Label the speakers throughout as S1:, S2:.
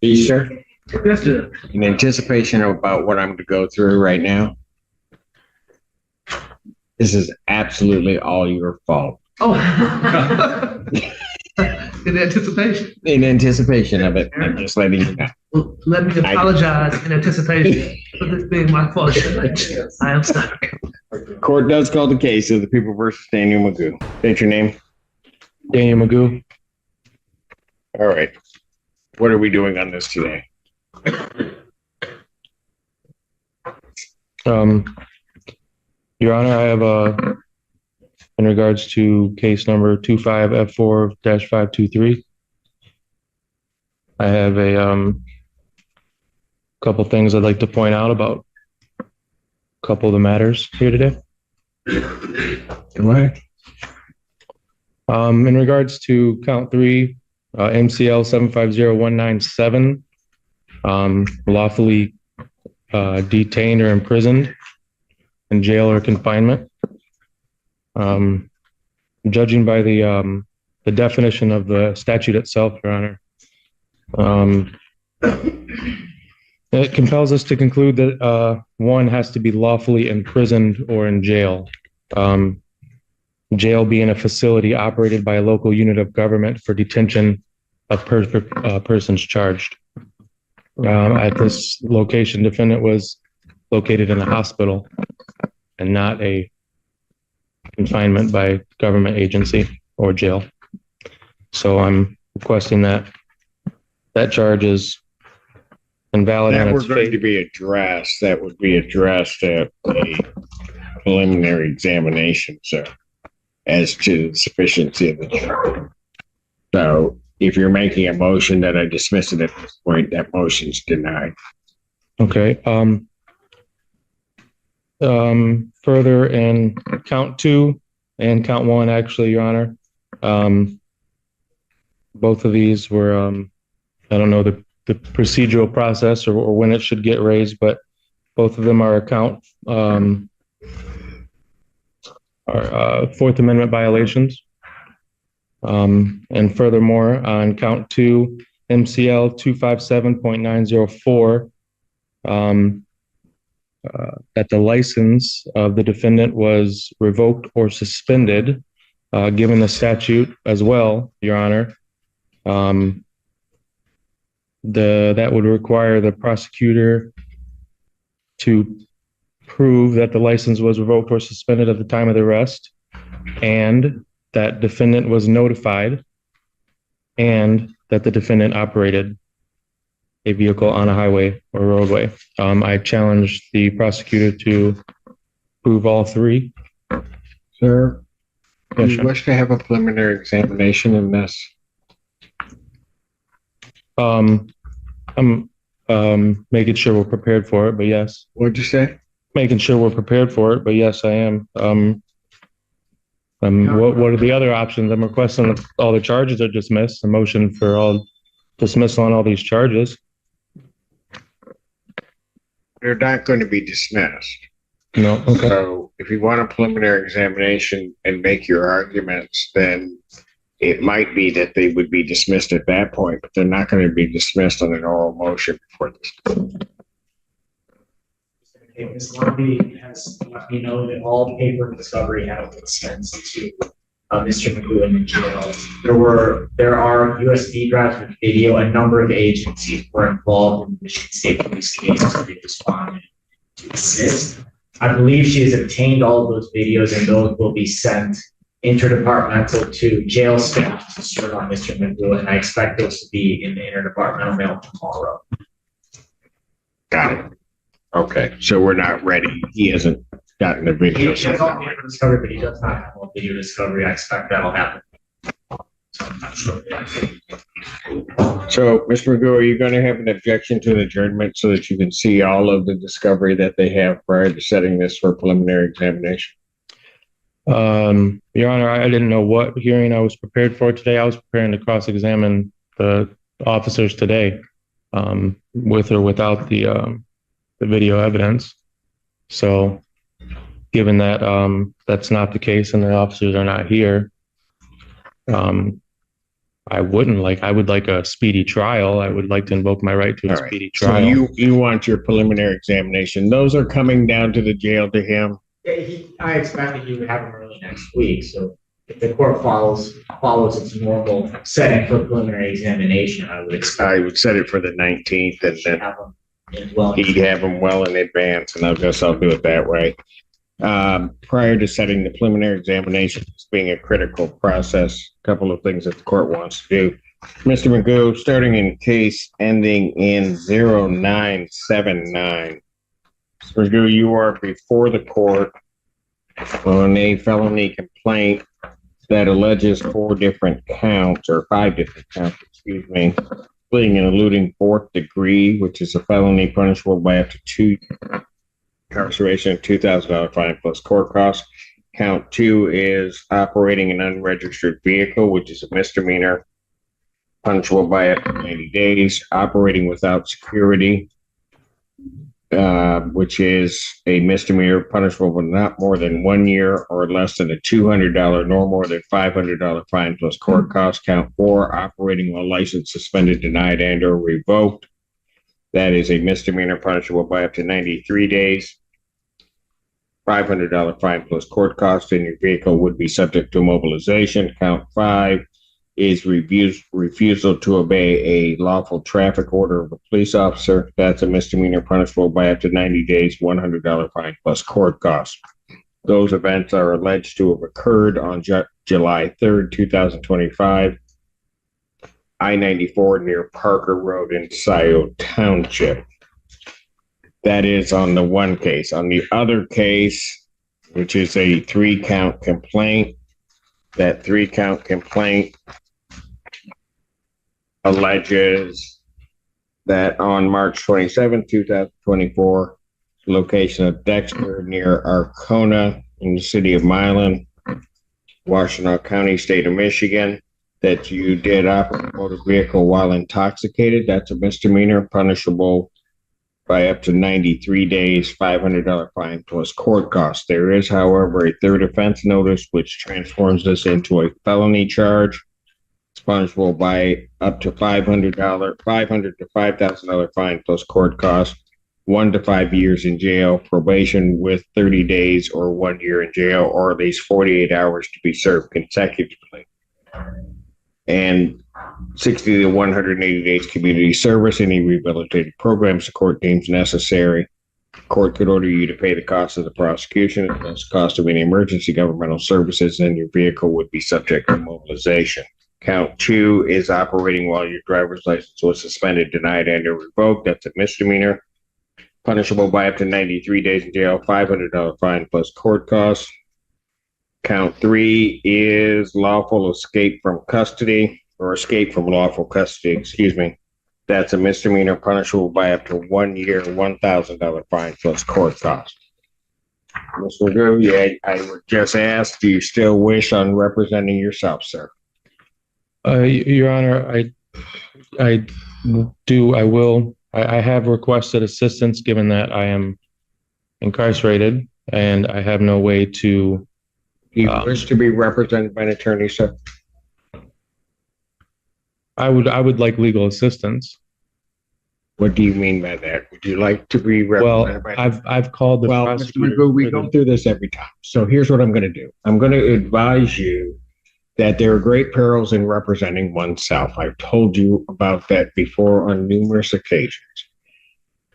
S1: You, sir?
S2: Yes, sir.
S1: In anticipation about what I'm going to go through right now, this is absolutely all your fault.
S2: Oh, in anticipation.
S1: In anticipation of it, I'm just letting you know.
S2: Well, let me apologize in anticipation for this being my fault. I am sorry.
S1: Court does call the case of the people versus Daniel Magoo. State your name.
S3: Daniel Magoo.
S1: All right. What are we doing on this today?
S3: Your Honor, I have in regards to case number 25F4-523, I have a couple things I'd like to point out about a couple of the matters here today.
S1: Go ahead.
S3: In regards to count 3, MCL 750197, lawfully detained or imprisoned in jail or confinement. Judging by the definition of the statute itself, Your Honor, it compels us to conclude that one has to be lawfully imprisoned or in jail. Jail being a facility operated by a local unit of government for detention of persons charged. At this location, defendant was located in a hospital and not a confinement by government agency or jail. So I'm requesting that charge is invalid.
S1: That were going to be addressed. That would be addressed at a preliminary examination, sir, as to the sufficiency of the charge. So if you're making a motion that I dismiss it at this point, that motion's denied.
S3: Okay. Further in count 2 and count 1, actually, Your Honor, both of these were, I don't know the procedural process or when it should get raised, but both of them are Fourth Amendment violations. And furthermore, on count 2, MCL 257.904, that the license of the defendant was revoked or suspended, given the statute as well, Your Honor. That would require the prosecutor to prove that the license was revoked or suspended at the time of the arrest, and that defendant was notified, and that the defendant operated a vehicle on a highway or roadway. I challenge the prosecutor to prove all 3.
S1: Sir, do you
S3: Sure.
S1: wish to have a preliminary examination in this?
S3: I'm making sure we're prepared for it, but yes.
S1: What'd you say?
S3: Making sure we're prepared for it, but yes, I am. What are the other options? I'm requesting that all the charges are dismissed, a motion for all dismissal on all these charges.
S1: They're not going to be dismissed.
S3: No, okay.
S1: So if you want a preliminary examination and make your arguments, then it might be that they would be dismissed at that point, but they're not going to be dismissed on an oral motion before this.
S4: Ms. Lumby has let me know that all paper discovery has been sent to Mr. Magoo in jail. There are USB drives with video. A number of agencies were involved in the Michigan State Police case, so they responded to assist. I believe she has obtained all of those videos, and those will be sent interdepartmental to jail staff to serve on Mr. Magoo, and I expect those to be in the interdepartmental mail tomorrow.
S1: Got it. Okay, so we're not ready. He hasn't gotten the video.
S4: He has all paper discovery, but he does not have all video discovery. I expect that'll happen. So I'm not sure.
S1: So, Mr. Magoo, are you going to have an objection to an adjournment so that you can see all of the discovery that they have prior to setting this for preliminary examination?
S3: Your Honor, I didn't know what hearing I was prepared for today. I was preparing to cross-examine the officers today, with or without the video evidence. So given that that's not the case and the officers are not here, I would like a speedy trial. I would like to invoke my right to a
S1: All right.
S3: speedy
S1: So
S3: trial.
S1: you want your preliminary examination. Those are coming down to the jail to him.
S4: I expected you would have them early next week, so if the court follows its normal setting for preliminary examination, I would expect.
S1: I would set it for the 19th and then
S4: Have them in well.
S1: he'd have them well in advance, and I guess I'll do it that way. Prior to setting the preliminary examination as being a critical process, a couple of things that the court wants to do. Mr. Magoo, starting in case ending in 0979. Mr. Magoo, you are before the court on a felony complaint that alleges 4 different counts, or 5 different counts, excuse me, fleeing and eluding 4th degree, which is a felony punishable by up to 2 incarceration, $2,000 fine plus court costs. Count 2 is operating an unregistered vehicle, which is a misdemeanor, punishable by up to 90 days. Operating without security, which is a misdemeanor, punishable with not more than 1 year or less than a $200 nor more than $500 fine plus court costs. Count 4, operating while license suspended, denied, and or revoked. That is a misdemeanor, punishable by up to 93 days. $500 fine plus court costs, and your vehicle would be subject to mobilization. Count 5 is refusal to obey a lawful traffic order of a police officer. That's a misdemeanor, punishable by up to 90 days, $100 fine plus court costs. Those events are alleged to have occurred on July 3rd, 2025, I-94 near Parker Road in Scioto Township. That is on the one case. On the other case, which is a 3-count complaint, that 3-count complaint alleges that on March 27, 2024, location of Dexter near Arcona in the city of Milan, Washtenaw County, state of Michigan, that you did operate a motor vehicle while intoxicated. That's a misdemeanor, punishable by up to 93 days, $500 fine plus court costs. There is, however, a 3rd offense notice, which transforms this into a felony charge. It's punishable by up to $500 to $5,000 fine plus court costs, 1 to 5 years in jail, probation with 30 days or 1 year in jail, or at least 48 hours to be served consecutively, and 60 to 180 days community service, any rehabilitative programs the court deems necessary. The court could order you to pay the cost of the prosecution, as well as the cost of any emergency governmental services, and your vehicle would be subject to mobilization. Count 2 is operating while your driver's license was suspended, denied, and or revoked. That's a misdemeanor, punishable by up to 93 days in jail, $500 fine plus court costs. Count 3 is lawful escape from custody, or escape from lawful custody, excuse me. That's a misdemeanor, punishable by up to 1 year, $1,000 fine plus court costs. Mr. Magoo, yeah, I would just ask, do you still wish on representing yourself, sir?
S3: Your Honor, I will. I have requested assistance, given that I am incarcerated and I have no way to.
S1: Do you wish to be represented by an attorney, sir?
S3: I would like legal assistance.
S1: What do you mean by that? Would you like to be represented by?
S3: I've called the
S1: Well, Mr.
S3: prosecutor.
S1: Magoo, we go through this every time. So here's what I'm going to do. I'm going to advise you that there are great perils in representing oneself. I've told you about that before on numerous occasions.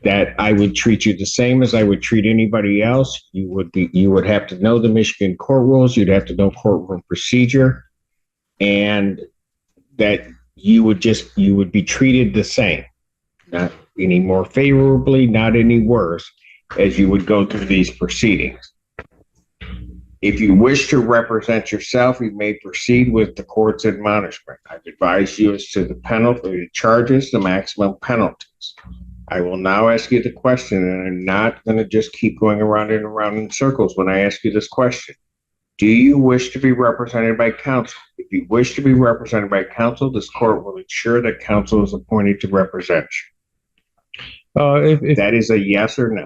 S1: That I would treat you the same as I would treat anybody else. You would have to know the Michigan court rules. You'd have to know courtroom procedure, and that you would be treated the same, not any more favorably, not any worse, as you would go through these proceedings. If you wish to represent yourself, you may proceed with the court's admonishment. I've advised you as to the penalty, the charges, the maximum penalties. I will now ask you the question, and I'm not going to just keep going around and around in circles when I ask you this question. Do you wish to be represented by counsel? If you wish to be represented by counsel, this court will ensure that counsel is appointed to represent you. If that is a yes or no.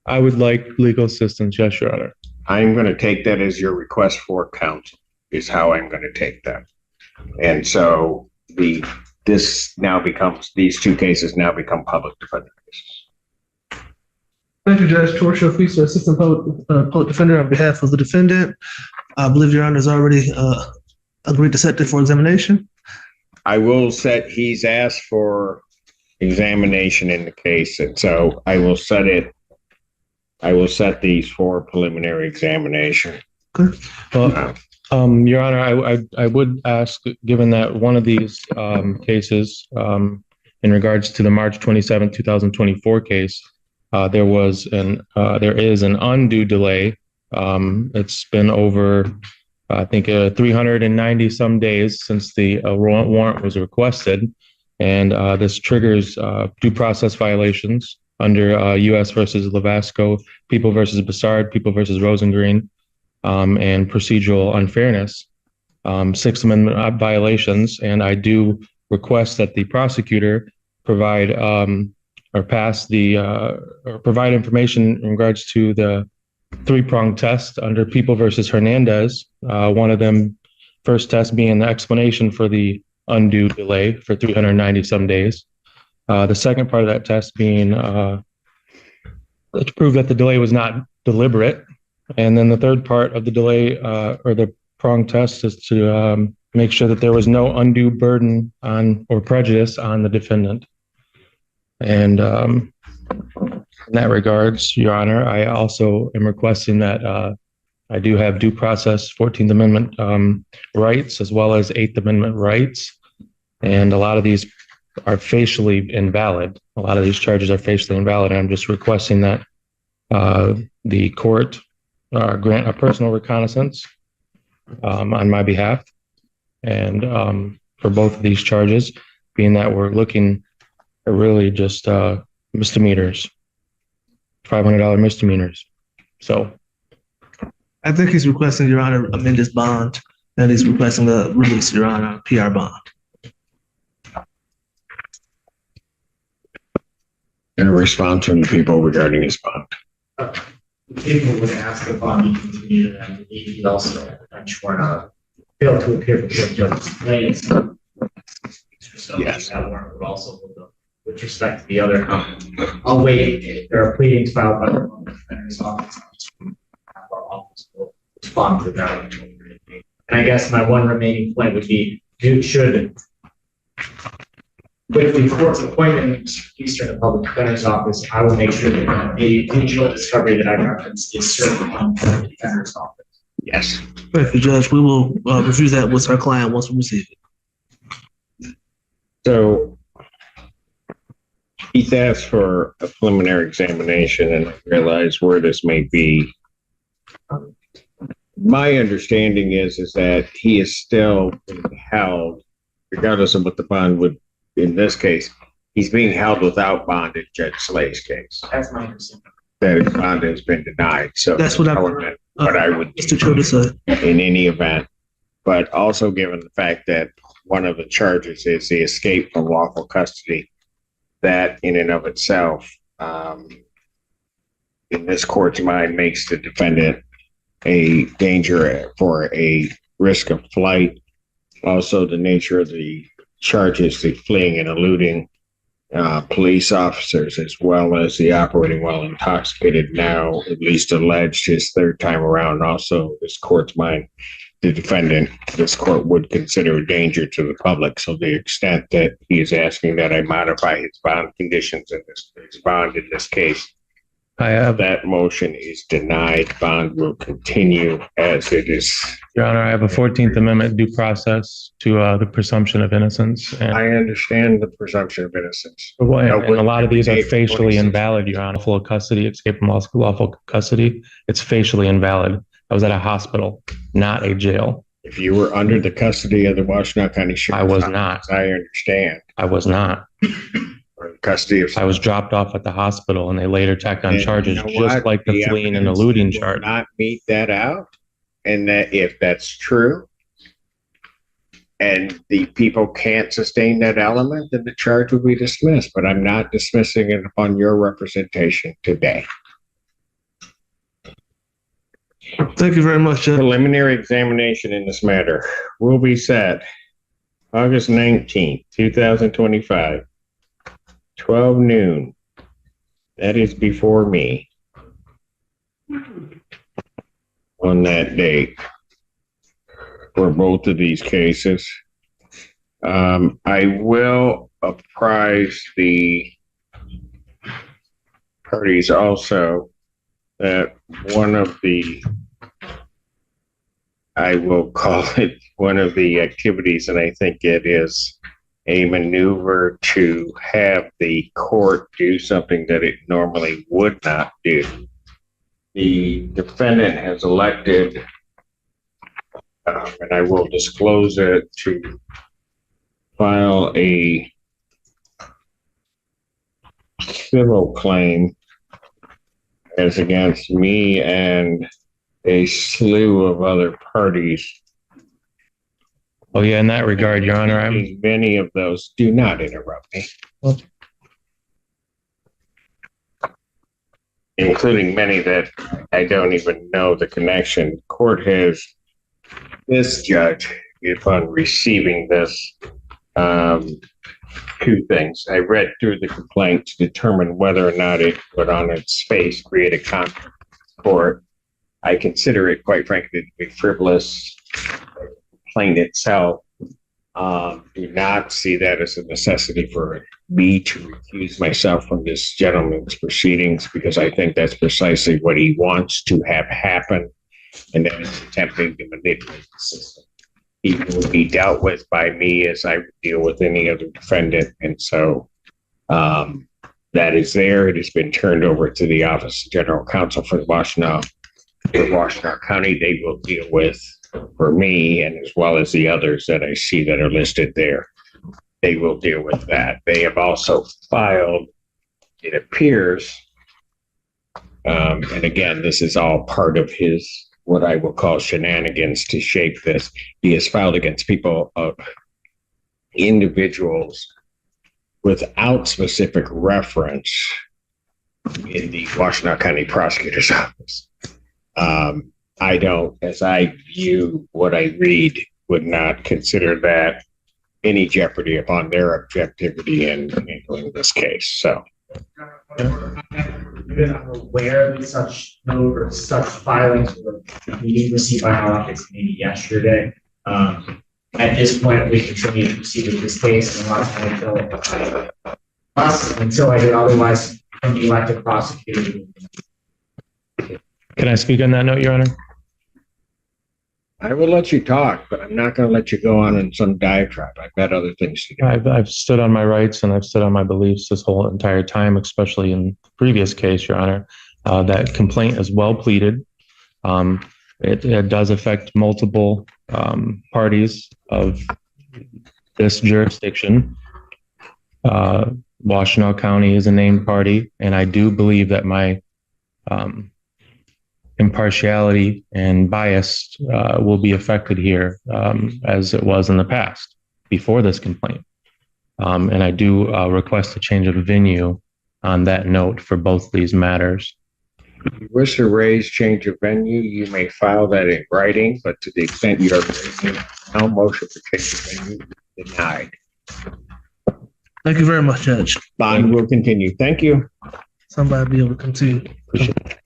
S3: I would like legal assistance, yes, Your Honor.
S1: I'm going to take that as your request for counsel, is how I'm going to take that. And so these two cases now become public defender cases.
S2: Thank you, Judge Torsia Feaster, Assistant Public Defender on behalf of the defendant. I believe Your Honor has already agreed to set it for examination.
S1: He's asked for examination in the case, and so I will set these for preliminary examination.
S2: Okay.
S3: Well, Your Honor, I would ask, given that one of these cases, in regards to the March 27, 2024 case, there is an undue delay. It's been over, I think, 390 some days since the warrant was requested, and this triggers due process violations under U.S. versus Levasco, People versus Bassard, People versus Rosengreen, and procedural unfairness, Sixth Amendment violations, and I do request that the prosecutor provide provide information in regards to the three-pronged test under People versus Hernandez. One of them, first test being the explanation for the undue delay for 390 some days. The second part of that test being to prove that the delay was not deliberate. And then the third part of the delay or the prong test is to make sure that there was no undue burden on or prejudice on the defendant. And in that regards, Your Honor, I also am requesting that I do have due process 14th Amendment rights as well as 8th Amendment rights. And a lot of these are facially invalid. A lot of these charges are facially invalid. And I'm just requesting that the court grant a personal reconnaissance on my behalf. And for both of these charges, being that we're looking at really just misdemeanors, $500 misdemeanors. So
S2: I think he's requesting, Your Honor, amend his bond, and he's requesting the release, Your Honor, PR bond.
S1: In response from the people regarding his bond.
S4: People would ask the bond to continue, and he also, I'm sure, failed to appear before the judge's place. So
S1: yes,
S4: that warrant would also hold up. With respect to the other, I'll wait. If there are pleadings filed by the public defender's office, our office will respond to that. And I guess my one remaining point would be, with the court's appointment Eastern the public defender's office, I will make sure that the digital discovery that I referenced is certified on the public defender's office.
S1: yes.
S2: Thank you, Judge. We will review that with our client once we receive it.
S1: So he's asked for a preliminary examination, and I realize where this may be. My understanding is that he is still being held, regardless of what the bond would. In this case, he's being held without bond in Judge Slay's case.
S4: That's my understanding.
S1: That his bond has been denied. So
S2: that's what I
S1: would
S2: Mr. Chota said.
S1: In any event, but also given the fact that one of the charges is the escape from lawful custody, that in and of itself, in this court's mind, makes the defendant a danger for a risk of flight. Also, the nature of the charges, the fleeing and eluding police officers, as well as the operating while intoxicated, now at least alleged his third time around. Also, this court's mind, the defendant, this court would consider a danger to the public. So the extent that he is asking that I modify his bond conditions in his bond in this case, that motion is denied. Bond will continue as it is.
S3: Your Honor, I have a 14th Amendment due process to the presumption of innocence. And
S1: I understand the presumption of innocence.
S3: and a lot of these are facially invalid, Your Honor. Full custody, escape from lawful custody, it's facially invalid. I was at a hospital, not a jail.
S1: If you were under the custody of the Washtenaw County Sheriff's
S3: I was
S1: Office,
S3: not.
S1: I understand.
S3: I was not.
S1: Or custody of.
S3: I was dropped off at the hospital, and they later tacked on charges,
S1: you know
S3: just
S1: what?
S3: like the fleeing and eluding charge.
S1: Not meet that out, and that if that's true, and the people can't sustain that element, then the charge will be dismissed. But I'm not dismissing it upon your representation today.
S2: Thank you very much, Judge.
S1: Preliminary examination in this matter will be set August 19th, 2025, 12 noon. That is before me on that date for both of these cases. I will apprise the parties also that one of the, I will call it one of the activities, and I think it is a maneuver to have the court do something that it normally would not do. The defendant has elected, and I will disclose it, to file a civil claim as against me and a slew of other parties.
S3: Oh, yeah, in that regard, Your Honor,
S1: Many of those, do not interrupt me. Including many that I don't even know the connection. Court has, this judge, upon receiving this, two things. I read through the complaint to determine whether or not it would on its face create a conflict with court. I consider it, quite frankly, to be frivolous. The complaint itself, do not see that as a necessity for me to recuse myself from this gentleman's proceedings, because I think that's precisely what he wants to have happen, and that is attempting to manipulate the system. He will be dealt with by me as I would deal with any other defendant, and so that is there. It has been turned over to the Office of General Counsel for Washtenaw County. They will deal with, for me, and as well as the others that I see that are listed there, they will deal with that. They have also filed, it appears, and again, this is all part of his, what I will call shenanigans to shape this. He has filed against people, individuals without specific reference in the Washtenaw County Prosecutor's Office. I don't, as I view what I read, would not consider that any jeopardy upon their objectivity in handling this case. So,
S4: I'm aware that such note or such filings were being received by our office maybe yesterday. At this point, we continue to proceed with this case until I hear otherwise from the elected prosecutor.
S3: can I speak on that note, Your Honor?
S1: I will let you talk, but I'm not going to let you go on in some diatribe. I've got other things to do.
S3: I've stood on my rights and I've stood on my beliefs this whole entire time, especially in the previous case, Your Honor. That complaint is well pleaded. It does affect multiple parties of this jurisdiction. Washtenaw County is a named party, and I do believe that my impartiality and bias will be affected here, as it was in the past before this complaint. And I do request a change of venue on that note for both these matters.
S1: If you wish to raise change of venue, you may file that in writing, but to the extent you are raising no motion for change of venue, denied.
S2: Thank you very much, Judge.
S1: Bond will continue. Thank you.
S2: Somebody be able to continue.
S3: Appreciate it.